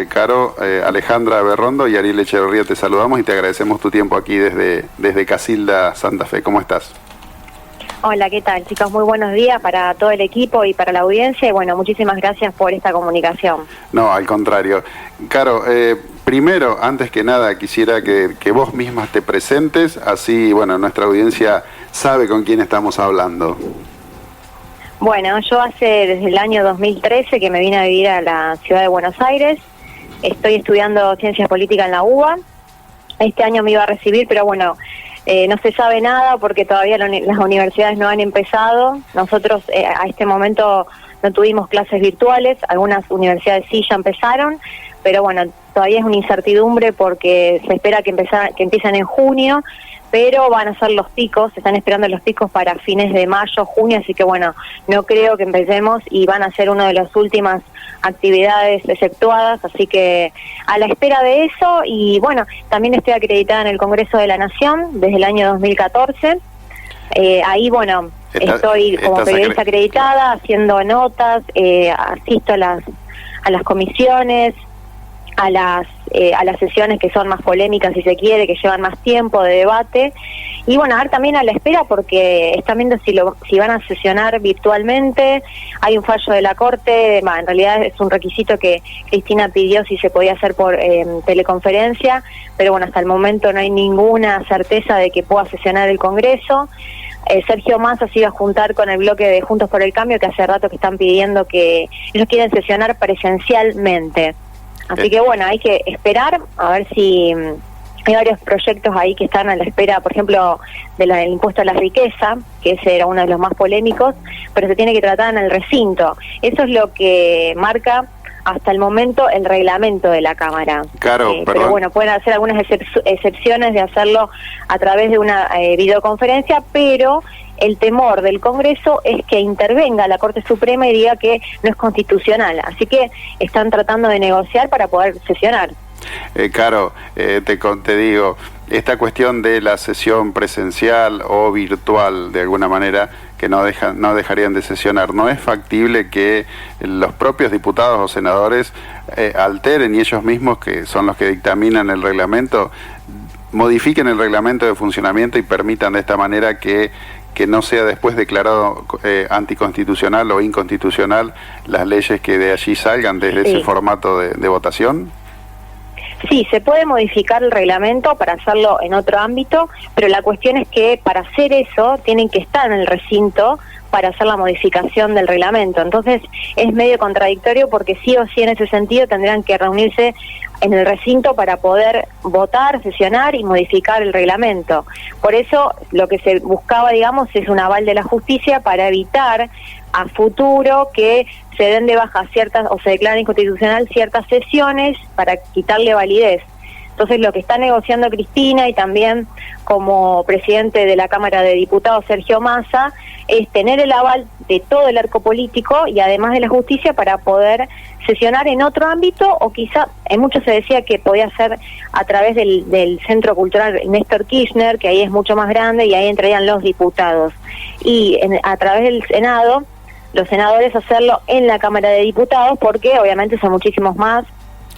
Caro, Alejandra Berrondo y Ariel Echeverría te saludamos y te agradecemos tu tiempo aquí desde Casilda, Santa Fe. ¿Cómo estás? Hola, ¿qué tal, chicos? Muy buenos días para todo el equipo y para la audiencia. Y bueno, muchísimas gracias por esta comunicación. No, al contrario. Caro, primero, antes que nada, quisiera que vos mismas te presentes, así, bueno, nuestra audiencia sabe con quién estamos hablando. Bueno, yo desde el año 2013 que me vine a vivir a la ciudad de Buenos Aires. Estoy estudiando Ciencias Políticas en la UBA. Este año me iba a recibir, pero bueno, no se sabe nada porque todavía las universidades no han empezado. Nosotros a este momento no tuvimos clases virtuales, algunas universidades sí ya empezaron, pero bueno, todavía es una incertidumbre porque se espera que empiecen en junio, pero van a ser los picos, se están esperando los picos para fines de mayo, junio, así que bueno, no creo que empecemos y van a ser una de las últimas actividades efectuadas, así que a la espera de eso. Y bueno, también estoy acreditada en el Congreso de la Nación desde el año 2014, ahí bueno, estoy como periodista acreditada, haciendo notas, asisto a las comisiones, a las sesiones que son más polémicas, si se quiere, que llevan más tiempo de debate. Y bueno, a ver, también a la espera porque están viendo si van a sesionar virtualmente. Hay un fallo de la Corte, en realidad es un requisito que Cristina pidió si se podía hacer por teleconferencia, pero bueno, hasta el momento no hay ninguna certeza de que pueda sesionar el Congreso. Sergio Massa se iba a juntar con el bloque de Juntos por el Cambio, que hace rato que están pidiendo que ellos quieren sesionar presencialmente. Así que bueno, hay que esperar a ver si hay varios proyectos ahí que están a la espera, por ejemplo, del impuesto a la riqueza, que ese era uno de los más polémicos, pero se tiene que tratar en el recinto. Eso es lo que marca hasta el momento el reglamento de la Cámara. Claro, pero bueno, pueden hacer algunas excepciones de hacerlo a través de una videoconferencia, pero el temor del Congreso es que intervenga la Corte Suprema y diga que no es constitucional. Así que están tratando de negociar para poder sesionar. Caro, te digo, esta cuestión de la sesión presencial o virtual, de alguna manera, que no dejarían de sesionar, ¿no es factible que los propios diputados o senadores alteren y ellos mismos, que son los que dictaminan el reglamento, modifiquen el reglamento de funcionamiento y permitan de esta manera que no sea después declarado anticonstitucional o inconstitucional las leyes que de allí salgan desde ese formato de votación? Sí, se puede modificar el reglamento para hacerlo en otro ámbito, pero la cuestión es que para hacer eso tienen que estar en el recinto para hacer la modificación del reglamento. Entonces es medio contradictorio porque sí o sí en ese sentido tendrán que reunirse en el recinto para poder votar, sesionar y modificar el reglamento. Por eso lo que se buscaba, digamos, es un aval de la justicia para evitar a futuro que se den de baja ciertas o se declaren inconstitucional ciertas sesiones para quitarle validez. Entonces lo que está negociando Cristina y también como presidente de la Cámara de Diputados Sergio Massa es tener el aval de todo el arco político y además de la justicia para poder sesionar en otro ámbito, o quizá en muchos se decía que podía ser a través del Centro Cultural Néstor Kirchner, que ahí es mucho más grande y ahí entrarían los diputados, y a través del Senado, los senadores hacerlo en la Cámara de Diputados porque obviamente son muchísimos más.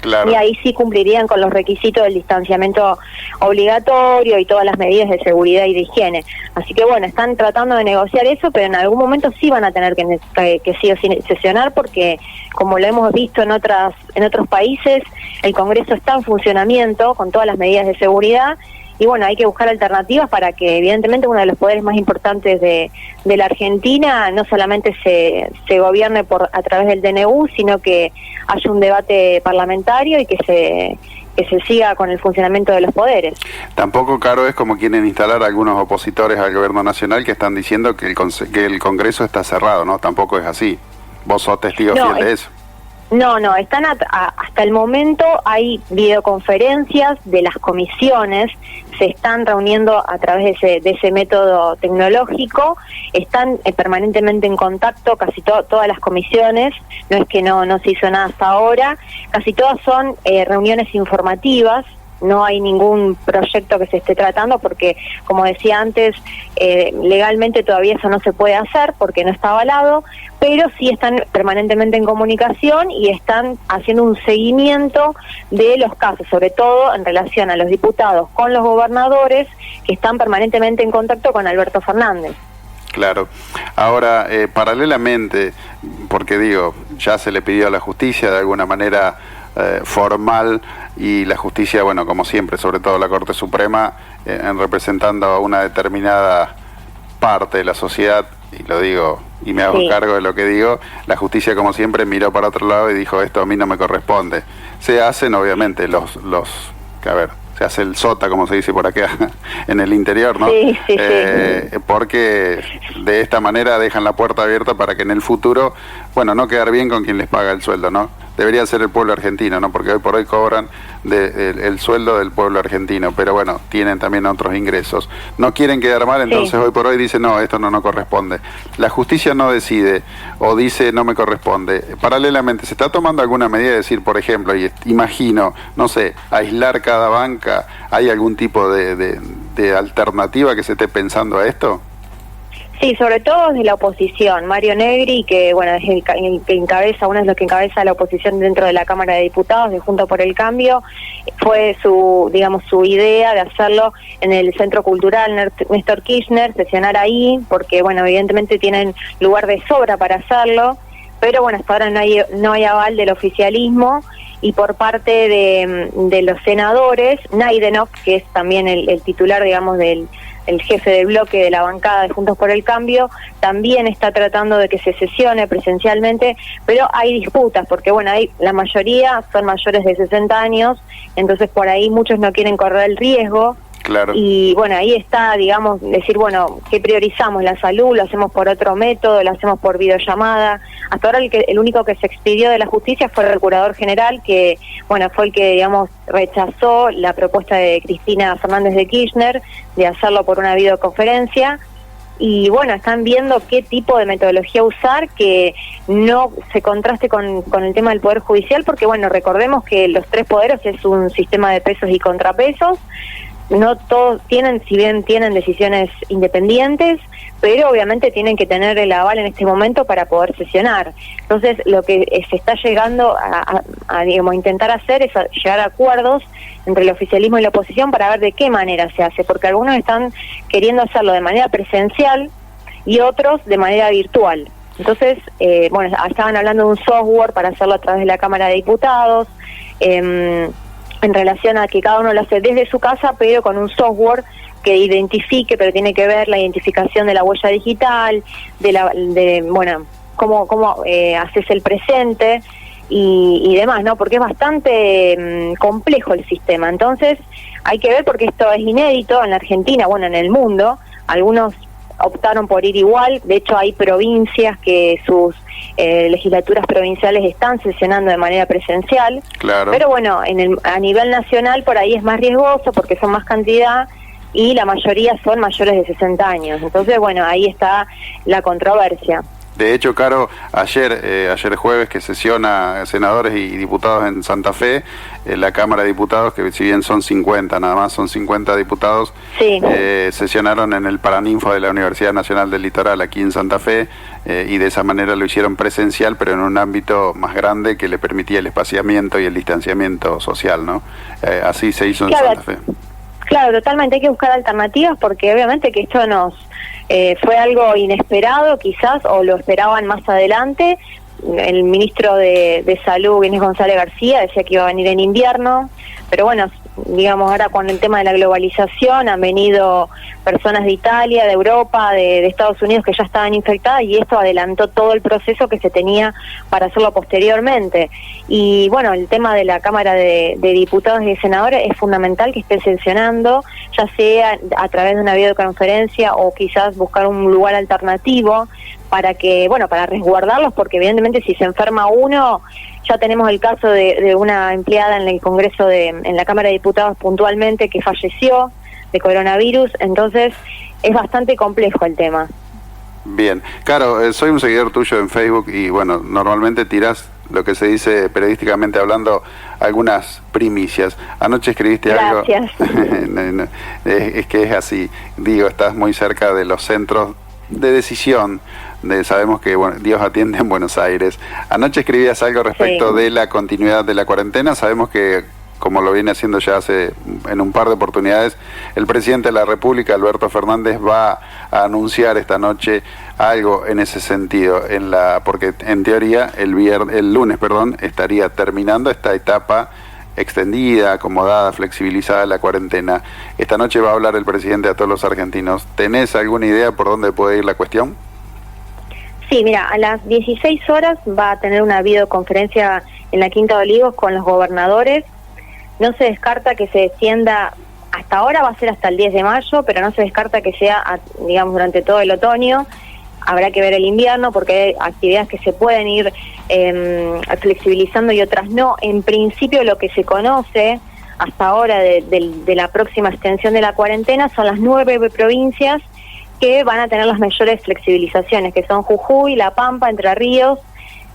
Claro. Y ahí sí cumplirían con los requisitos del distanciamiento obligatorio y todas las medidas de seguridad y de higiene. Así que bueno, están tratando de negociar eso, pero en algún momento sí van a tener que sí o sí sesionar porque, como lo hemos visto en otros países, el Congreso está en funcionamiento con todas las medidas de seguridad. Y bueno, hay que buscar alternativas para que evidentemente uno de los poderes más importantes de la Argentina no solamente se gobierne a través del DNU, sino que haya un debate parlamentario y que se siga con el funcionamiento de los poderes. Tampoco, Caro, es como quieren instalar algunos opositores al gobierno nacional que están diciendo que el Congreso está cerrado, ¿no? Tampoco es así. Vos sos testigo fiel de eso. No, están hasta el momento hay videoconferencias de las comisiones, se están reuniendo a través de ese método tecnológico, están permanentemente en contacto casi todas las comisiones, no es que no se hizo nada hasta ahora, casi todas son reuniones informativas no hay ningún proyecto que se esté tratando porque, como decía antes, legalmente todavía eso no se puede hacer porque no está avalado, pero sí están permanentemente en comunicación y están haciendo un seguimiento de los casos, sobre todo en relación a los diputados con los gobernadores que están permanentemente en contacto con Alberto Fernández. Claro. Ahora, paralelamente, porque digo, ya se le pidió a la justicia de alguna manera formal, y la justicia, bueno, como siempre, sobre todo la Corte Suprema, en representando a una determinada parte de la sociedad, y lo digo y me hago cargo de lo que digo, la justicia, como siempre, miró para otro lado y dijo, esto a mí no me corresponde. Se hacen, obviamente, a ver, se hace el sota, como se dice por acá, en el interior, ¿no? Sí. Porque de esta manera dejan la puerta abierta para que en el futuro, bueno, no quedar bien con quien les paga el sueldo, ¿no? Debería ser el pueblo argentino, ¿no? Porque hoy por hoy cobran el sueldo del pueblo argentino, pero bueno, tienen también otros ingresos. No quieren quedar mal, entonces hoy por hoy dicen, no, esto no corresponde. La justicia no decide o dice, no me corresponde. Paralelamente, ¿se está tomando alguna medida de decir, por ejemplo, y imagino, no sé, aislar cada banca? ¿Hay algún tipo de alternativa que se esté pensando a esto? Sí, sobre todo desde la oposición. Mario Negri, que bueno, es el que encabeza, uno de los que encabeza la oposición dentro de la Cámara de Diputados de Juntos por el Cambio, fue su idea de hacerlo en el Centro Cultural Néstor Kirchner, sesionar ahí, porque bueno, evidentemente tienen lugar de sobra para hacerlo, pero bueno, hasta ahora no hay aval del oficialismo. Y por parte de los senadores, Naidenov, que es también el titular, digamos, el jefe del bloque de la bancada de Juntos por el Cambio, también está tratando de que se sesione presencialmente, pero hay disputas, porque bueno, la mayoría son mayores de 60 años, entonces por ahí muchos no quieren correr el riesgo. Claro. Y bueno, ahí está, digamos, decir, bueno, ¿qué priorizamos? ¿La salud? ¿Lo hacemos por otro método? ¿Lo hacemos por videollamada? Hasta ahora el único que se expidió de la justicia fue el Procurador General, que, bueno, fue el que, digamos, rechazó la propuesta de Cristina Fernández de Kirchner de hacerlo por una videoconferencia. Y bueno, están viendo qué tipo de metodología usar que no se contraste con el tema del Poder Judicial, porque bueno, recordemos que los tres poderes es un sistema de pesos y contrapesos. No todos tienen, si bien tienen decisiones independientes, pero obviamente tienen que tener el aval en este momento para poder sesionar. Entonces, lo que se está llegando a digamos, intentar hacer es llegar a acuerdos entre el oficialismo y la oposición para ver de qué manera se hace, porque algunos están queriendo hacerlo de manera presencial y otros de manera virtual. Entonces, bueno, estaban hablando de un software para hacerlo a través de la Cámara de Diputados, en relación a que cada uno lo hace desde su casa, pero con un software que identifique, pero tiene que ver la identificación de la huella digital, bueno, cómo haces el presente y demás, ¿no? Porque es bastante complejo el sistema. Entonces, hay que ver, porque esto es inédito en la Argentina, bueno, en el mundo. Algunos optaron por ir igual, de hecho hay provincias que sus legislaturas provinciales están sesionando de manera presencial, claro. Pero bueno, a nivel nacional por ahí es más riesgoso porque son más cantidad y la mayoría son mayores de 60 años, entonces bueno, ahí está la controversia. De hecho, Caro, ayer jueves que sesiona senadores y diputados en Santa Fe, la Cámara de Diputados, que si bien son 50, nada más son 50 diputados, sí. Sesionaron en el Paraninfo de la Universidad Nacional del Litoral, aquí en Santa Fe, y de esa manera lo hicieron presencial, pero en un ámbito más grande que le permitía el espaciamiento y el distanciamiento social, ¿no? Así se hizo en Santa Fe. Claro, totalmente, hay que buscar alternativas porque obviamente que esto fue algo inesperado quizás, o lo esperaban más adelante. El ministro de Salud, Inés González García, decía que iba a venir en invierno, pero bueno, digamos, ahora con el tema de la globalización han venido personas de Italia, de Europa, de Estados Unidos que ya estaban infectadas y esto adelantó todo el proceso que se tenía para hacerlo posteriormente. Y bueno, el tema de la Cámara de Diputados y de Senadores es fundamental que esté sesionando, ya sea a través de una videoconferencia o quizás buscar un lugar alternativo para que, bueno, para resguardarlos, porque evidentemente si se enferma uno, ya tenemos el caso de una empleada en el Congreso, en la Cámara de Diputados puntualmente, que falleció de coronavirus, entonces es bastante complejo el tema. Bien, Caro, soy un seguidor tuyo en Facebook y bueno, normalmente tirás lo que se dice periodísticamente hablando, algunas primicias. Anoche escribiste Gracias. algo, es que es así, digo, estás muy cerca de los centros de decisión, sabemos que Dios atiende en Buenos Aires. Anoche escribías algo respecto de la continuidad de la cuarentena. Sabemos que, como lo viene haciendo ya en un par de oportunidades, el presidente de la República, Alberto Fernández, va a anunciar esta noche algo en ese sentido, porque en teoría el lunes estaría terminando esta etapa extendida, acomodada, flexibilizada de la cuarentena. Esta noche va a hablar el presidente a todos los argentinos. ¿Tenés alguna idea por dónde puede ir la cuestión? Sí, mira, a las 16 horas va a tener una videoconferencia en la Quinta de Olivos con los gobernadores. No se descarta que se extienda, hasta ahora va a ser hasta el 10 de mayo, pero no se descarta que sea, digamos, durante todo el otoño. Habrá que ver el invierno porque hay actividades que se pueden ir flexibilizando y otras no. En principio, lo que se conoce hasta ahora de la próxima extensión de la cuarentena son las 9 provincias que van a tener las mayores flexibilizaciones, que son Jujuy, La Pampa, Entre Ríos,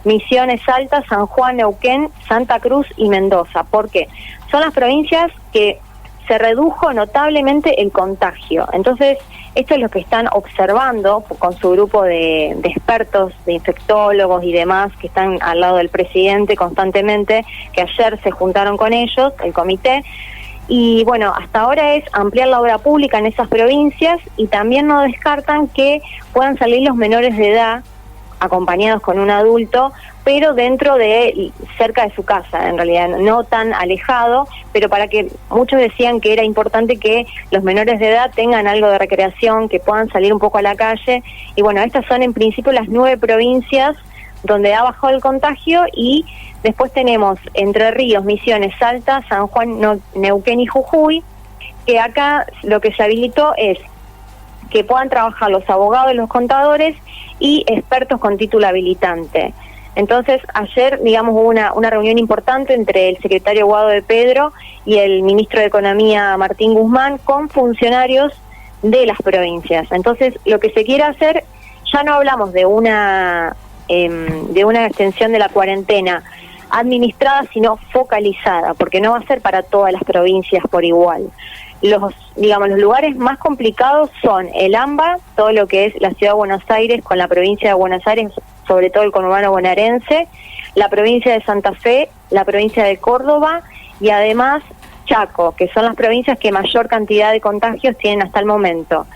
Misiones, Salta, San Juan, Neuquén, Santa Cruz y Mendoza. ¿Por qué? Son las provincias que se redujo notablemente el contagio. Entonces, esto es lo que están observando con su grupo de expertos, de infectólogos y demás, que están al lado del presidente constantemente, que ayer se juntaron con ellos, el comité. Y bueno, hasta ahora es ampliar la obra pública en esas provincias y también no descartan que puedan salir los menores de edad acompañados con un adulto, pero dentro de, cerca de su casa, en realidad, no tan alejado, pero para que muchos decían que era importante que los menores de edad tengan algo de recreación, que puedan salir un poco a la calle. Y bueno, estas son en principio las 9 provincias donde ha bajado el contagio, y después tenemos Entre Ríos, Misiones, Salta, San Juan, Neuquén y Jujuy, que acá lo que se habilitó es que puedan trabajar los abogados y los contadores y expertos con título habilitante. Entonces, ayer, digamos, hubo una reunión importante entre el secretario Guado de Pedro y el ministro de Economía, Martín Guzmán, con funcionarios de las provincias. Entonces, lo que se quiere hacer, ya no hablamos de una extensión de la cuarentena administrada, sino focalizada, porque no va a ser para todas las provincias por igual. Los lugares más complicados son el AMBA, todo lo que es la Ciudad de Buenos Aires con la provincia de Buenos Aires, sobre todo el conurbano bonaerense, la provincia de Santa Fe, la provincia de Córdoba y además Chaco, que son las provincias que mayor cantidad de contagios tienen hasta el momento.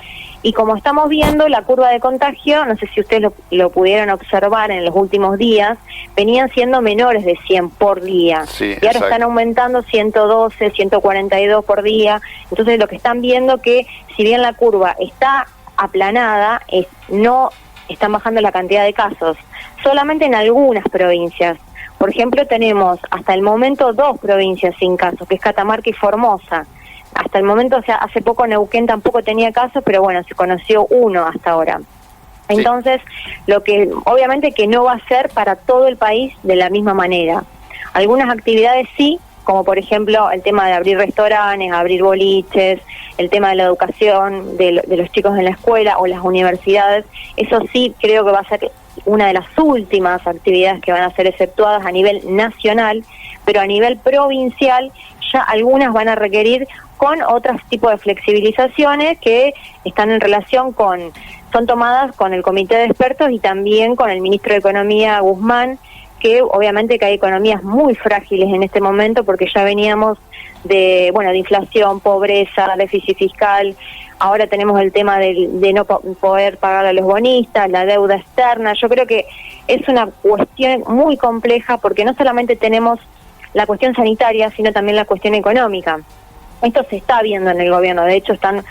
Y como estamos viendo, la curva de contagio, no sé si ustedes lo pudieron observar en los últimos días, venían siendo menores de 100 por día. Sí, y ahora están aumentando 112, 142 por día. Entonces lo que están viendo que, si bien la curva está aplanada, no están bajando la cantidad de casos. Solamente en algunas provincias. Por ejemplo, tenemos hasta el momento 2 provincias sin casos, que es Catamarca y Formosa. Hasta el momento, o sea, hace poco Neuquén tampoco tenía casos, pero bueno, se conoció 1 hasta ahora. Entonces, lo que obviamente que no va a ser para todo el país de la misma manera. Algunas actividades sí, como por ejemplo el tema de abrir restaurantes, abrir boliches, el tema de la educación de los chicos en la escuela o las universidades, eso sí creo que va a ser una de las últimas actividades que van a ser exceptuadas a nivel nacional, pero a nivel provincial ya algunas van a requerir con otros tipos de flexibilizaciones que están en relación son tomadas con el comité de expertos y también con el ministro de Economía, Guzmán, que obviamente que hay economías muy frágiles en este momento porque ya veníamos de inflación, pobreza, déficit fiscal. Ahora tenemos el tema de no poder pagar a los bonistas, la deuda externa. Yo creo que es una cuestión muy compleja porque no solamente tenemos la cuestión sanitaria, sino también la cuestión económica. Esto se está viendo en el gobierno, de hecho están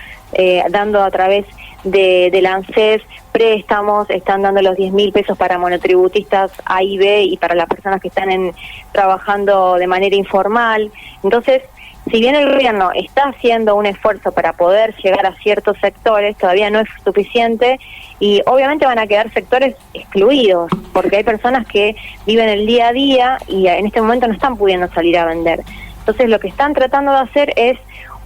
dando a través del ANSES préstamos, están dando los 10.000 pesos para monotributistas A y B y para las personas que están trabajando de manera informal. Entonces, si bien el gobierno está haciendo un esfuerzo para poder llegar a ciertos sectores, todavía no es suficiente y obviamente van a quedar sectores excluidos, porque hay personas que viven el día a día y en este momento no están pudiendo salir a vender. Entonces lo que están tratando de hacer es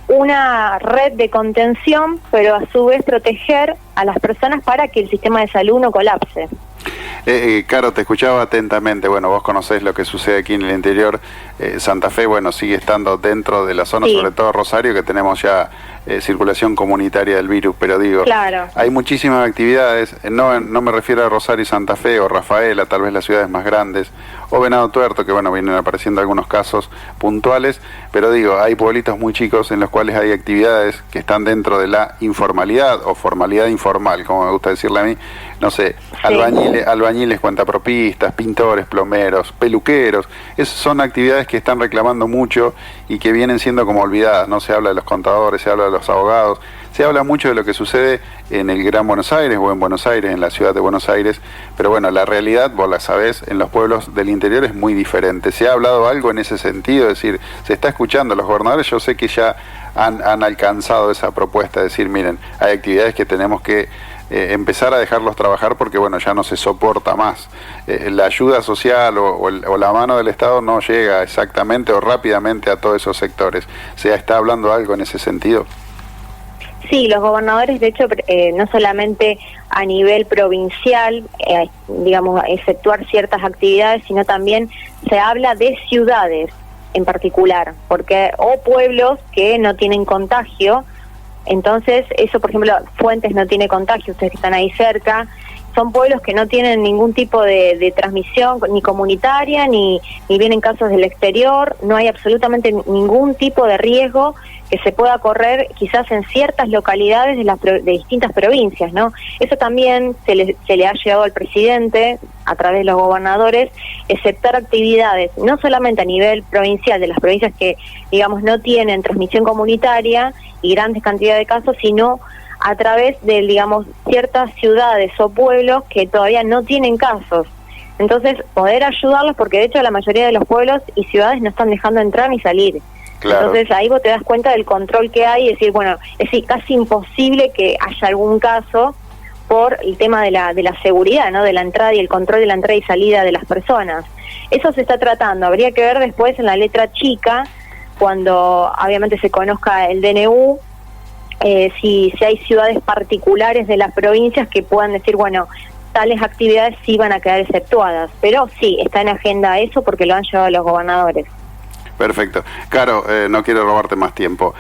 una red de contención, pero a su vez proteger a las personas para que el sistema de salud no colapse. Caro, te escuchaba atentamente. Bueno, vos conocés lo que sucede aquí en el interior. Santa Fe, bueno, sigue estando dentro de la zona, sí, sobre todo Rosario, que tenemos ya circulación comunitaria del virus, pero digo, claro, hay muchísimas actividades, no me refiero a Rosario y Santa Fe o Rafaela, tal vez las ciudades más grandes, o Venado Tuerto, que bueno, vienen apareciendo algunos casos puntuales, pero digo, hay pueblitos muy chicos en los cuales hay actividades que están dentro de la informalidad o formalidad informal, como me gusta decirle a mí, no sé, sí, albañiles, cuentapropistas, pintores, plomeros, peluqueros, son actividades que están reclamando mucho y que vienen siendo como olvidadas. No se habla de los contadores, se habla de los abogados, se habla mucho de lo que sucede en el Gran Buenos Aires o en Buenos Aires, en la ciudad de Buenos Aires, pero bueno, la realidad, vos la sabés, en los pueblos del interior es muy diferente. ¿Se ha hablado algo en ese sentido? Es decir, se está escuchando, los gobernadores yo sé que ya han alcanzado esa propuesta, de decir, miren, hay actividades que tenemos que empezar a dejarlos trabajar porque bueno, ya no se soporta más. La ayuda social o la mano del Estado no llega exactamente o rápidamente a todos esos sectores. ¿Se está hablando algo en ese sentido? Sí, los gobernadores, de hecho, no solamente a nivel provincial, digamos, efectuar ciertas actividades, sino también se habla de ciudades en particular, porque o pueblos que no tienen contagio. Entonces, eso, por ejemplo, Fuentes no tiene contagio, ustedes que están ahí cerca, son pueblos que no tienen ningún tipo de transmisión, ni comunitaria, ni vienen casos del exterior, no hay absolutamente ningún tipo de riesgo que se pueda correr quizás en ciertas localidades de distintas provincias, ¿no? Eso también se le ha llegado al presidente, a través de los gobernadores, exceptar actividades, no solamente a nivel provincial, de las provincias que, digamos, no tienen transmisión comunitaria y grandes cantidades de casos, sino a través de, digamos, ciertas ciudades o pueblos que todavía no tienen casos. Entonces, poder ayudarlos, porque de hecho la mayoría de los pueblos y ciudades no están dejando entrar ni salir. Claro. Entonces ahí vos te das cuenta del control que hay y decir, bueno, es casi imposible que haya algún caso por el tema de la seguridad, ¿no? De la entrada y el control de la entrada y salida de las personas. Eso se está tratando. Habría que ver después en la letra chica, cuando obviamente se conozca el DNU, si hay ciudades particulares de las provincias que puedan decir, bueno, tales actividades sí van a quedar exceptuadas. Pero sí, está en agenda eso porque lo han llevado los gobernadores. Perfecto. Caro, no quiero robarte más tiempo.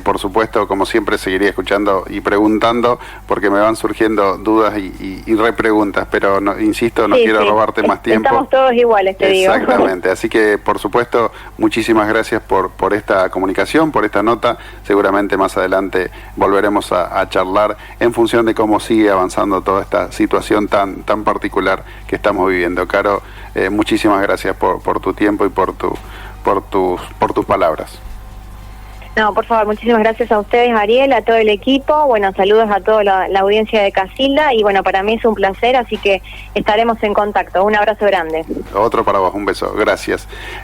Por supuesto, como siempre, seguiría escuchando y preguntando, porque me van surgiendo dudas y repreguntas, pero no, insisto, no quiero robarte más tiempo. Estamos todos iguales, te digo. Exactamente. Así que, por supuesto, muchísimas gracias por esta comunicación, por esta nota. Seguramente más adelante volveremos a charlar en función de cómo sigue avanzando toda esta situación tan particular que estamos viviendo. Caro, muchísimas gracias por tu tiempo y por tus palabras. No, por favor, muchísimas gracias a ustedes, Ariel, a todo el equipo. Bueno, saludos a toda la audiencia de Casilda y bueno, para mí es un placer, así que estaremos en contacto. Un abrazo grande. Otro para vos, un beso. Gracias.